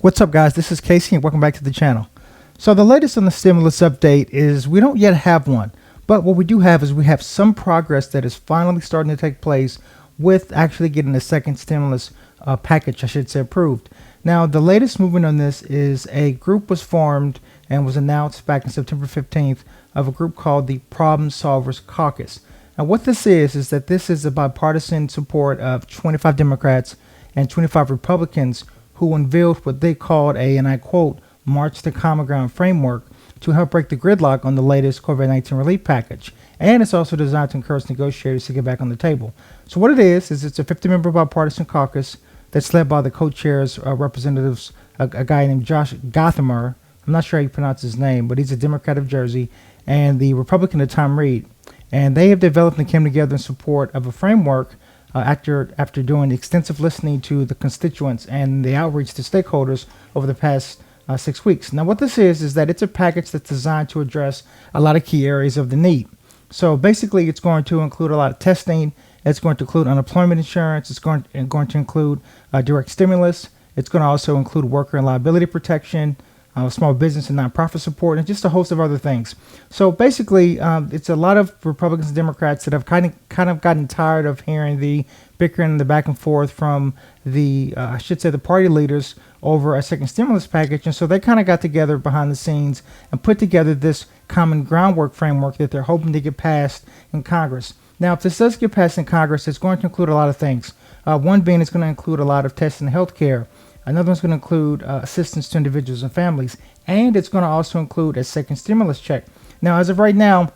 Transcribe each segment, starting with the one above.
What's up, guys? This is Casey and welcome back to the channel. So the latest on the stimulus update is we don't yet have one, but what we do have is we have some progress that is finally starting to take place with actually getting the second stimulus package, I should say, approved. Now, the latest movement on this is a group was formed and was announced back in September 15th of a group called the Problem Solvers Caucus. Now, what this is that this is a bipartisan support of 25 Democrats and 25 Republicans who unveiled what they called a, and I quote, March to Common Ground framework to help break the gridlock on the latest COVID-19 relief package. And it's also designed to encourage negotiators to get back on the table. So what it is it's a 50-member bipartisan caucus that's led by the co-chairs, representatives, a guy named Josh Gottheimer. I'm not sure how you pronounce his name, but he's a Democrat of Jersey, and the Republican Tom Reed. And they have developed and came together in support of a framework after doing extensive listening to the constituents and the outreach to stakeholders over the past 6 weeks. Now, what this is that it's a package that's designed to address a lot of key areas of the need. So basically, it's going to include a lot of testing. It's going to include unemployment insurance. It's going to include direct stimulus. It's going to also include worker and liability protection, small business and nonprofit support, and just a host of other things. So basically, it's a lot of Republicans and Democrats that have kind of gotten tired of hearing the bickering and the back and forth from the, I should say, the party leaders over a second stimulus package. And so they kind of got together behind the scenes and put together this common groundwork framework that they're hoping to get passed in Congress. Now, if this does get passed in Congress, it's going to include a lot of things. One being it's going to include a lot of testing and health care. Another one's going to include assistance to individuals and families. And it's going to also include a second stimulus check. Now, as of right now,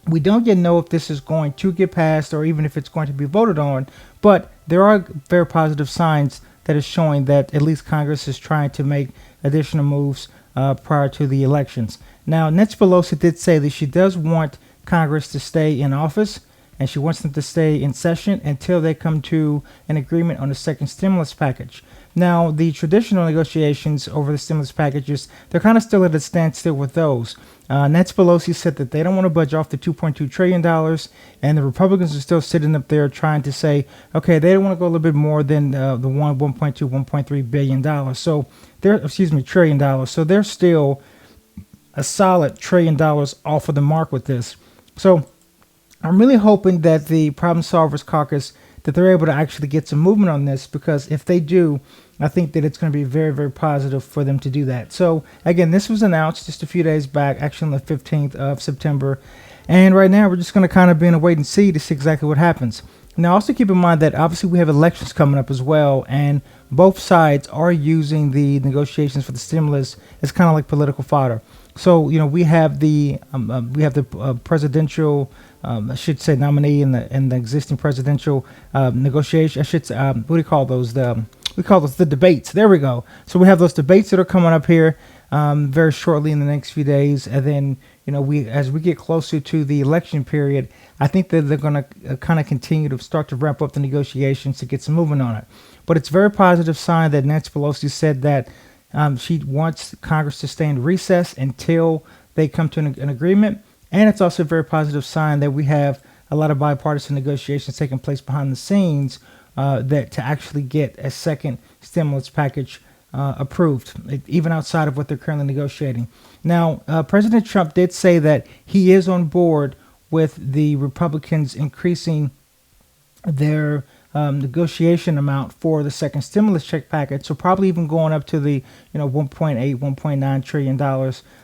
we don't yet know if this is going to get passed or even if it's going to be voted on. But there are very positive signs that is showing that at least Congress is trying to make additional moves prior to the elections. Now, Nancy Pelosi did say that she does want Congress to stay in office, and she wants them to stay in session until they come to an agreement on the second stimulus package. Now, the traditional negotiations over the stimulus packages, they're kind of still at a standstill with those. Nancy Pelosi said that they don't want to budge off the $2.2 trillion, and the Republicans are still sitting up there trying to say, okay, they don't want to go a little bit more than the $1.3 billion. So trillion dollars. So they're still a solid $1 trillion off of the mark with this. So I'm really hoping that the Problem Solvers Caucus, that they're able to actually get some movement on this, because if they do, I think that it's going to be very, very positive for them to do that. So again, this was announced just a few days back, actually on the 15th of September. And right now we're just going to kind of be in a wait and see to see exactly what happens. Now, also keep in mind that obviously we have elections coming up as well, and both sides are using the negotiations for the stimulus as kind of like political fodder. So, we have the presidential, I should say, nominee and the existing presidential negotiation. I should say, what do you call those? We call those the debates. There we go. So we have those debates that are coming up here very shortly in the next few days, and then as we get closer to the election period, I think that they're going to kind of continue to start to ramp up the negotiations to get some movement on it. But it's a very positive sign that Nancy Pelosi said that she wants Congress to stay in recess until they come to an agreement. And it's also a very positive sign that we have a lot of bipartisan negotiations taking place behind the scenes that to actually get a second stimulus package approved, even outside of what they're currently negotiating. Now, President Trump did say that he is on board with the Republicans increasing their negotiation amount for the second stimulus check package, so probably even going up to the $1.9 trillion.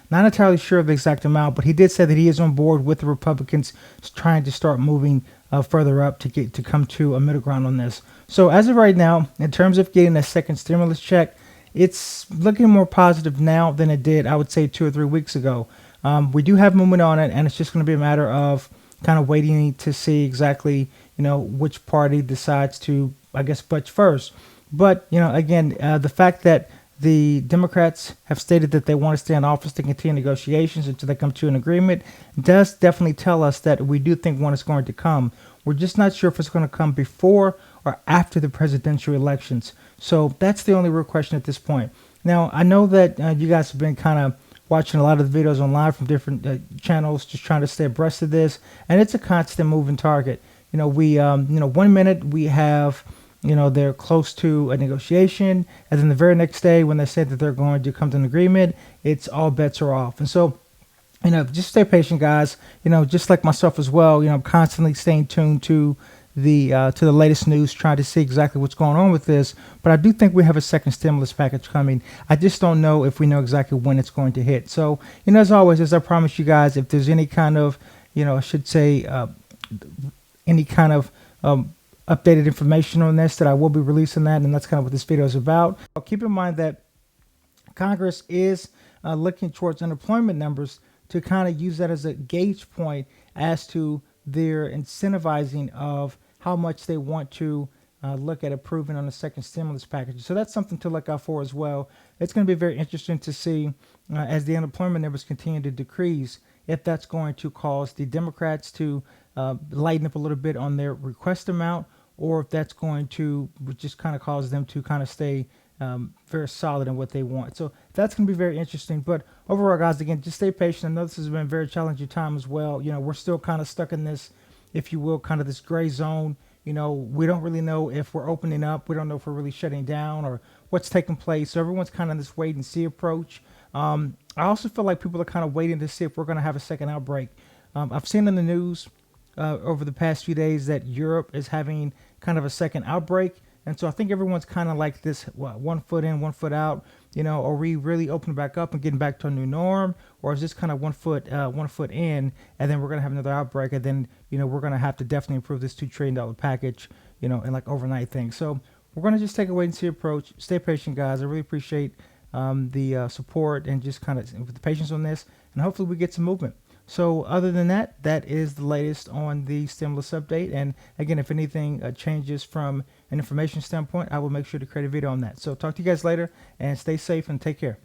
Not entirely sure of the exact amount, but he did say that he is on board with the Republicans trying to start moving further up to come to a middle ground on this. So as of right now, in terms of getting a second stimulus check, it's looking more positive now than it did, I would say, 2 or 3 weeks ago. We do have movement on it, and it's just going to be a matter of kind of waiting to see exactly which party decides to, I guess, budge first. But again, the fact that the Democrats have stated that they want to stay in office to continue negotiations until they come to an agreement does definitely tell us that we do think one is going to come. We're just not sure if it's going to come before or after the presidential elections. So that's the only real question at this point. Now, I know that you guys have been kind of watching a lot of the videos online from different channels, just trying to stay abreast of this, and it's a constant moving target. 1 minute we have they're close to a negotiation, and then the very next day when they say that they're going to come to an agreement, it's all bets are off. And so, just stay patient, guys. Just like myself as well. I'm constantly staying tuned to the latest news, trying to see exactly what's going on with this. But I do think we have a second stimulus package coming. I just don't know if we know exactly when it's going to hit. So, as always, as I promised you guys, if there's any kind of, I should say, any kind of updated information on this, that I will be releasing that, and that's kind of what this video is about. Keep in mind that Congress is looking towards unemployment numbers to kind of use that as a gauge point as to their incentivizing of how much they want to look at approving on the second stimulus package. So that's something to look out for as well. It's going to be very interesting to see as the unemployment numbers continue to decrease, if that's going to cause the Democrats to lighten up a little bit on their request amount, or if that's going to just kind of cause them to kind of stay very solid in what they want. So that's going to be very interesting. But overall, guys, again, just stay patient. I know this has been a very challenging time as well. We're still kind of stuck in this, if you will, kind of this gray zone. We don't really know if we're opening up. We don't know if we're really shutting down or what's taking place. So everyone's kind of in this wait and see approach. I also feel like people are kind of waiting to see if we're going to have a second outbreak. I've seen in the news over the past few days that Europe is having kind of a second outbreak. And so I think everyone's kind of like this, one foot in, one foot out. Are we really opening back up and getting back to a new norm? Or is this kind of one foot in, and then we're going to have another outbreak, and then, we're going to have to definitely improve this $2 trillion package, in like overnight thing. So we're going to just take a wait and see approach. Stay patient, guys. I really appreciate the support and just kind of the patience on this. And hopefully we get some movement. So other than that, that is the latest on the stimulus update. And again, if anything changes from an information standpoint, I will make sure to create a video on that. So talk to you guys later, and stay safe and take care.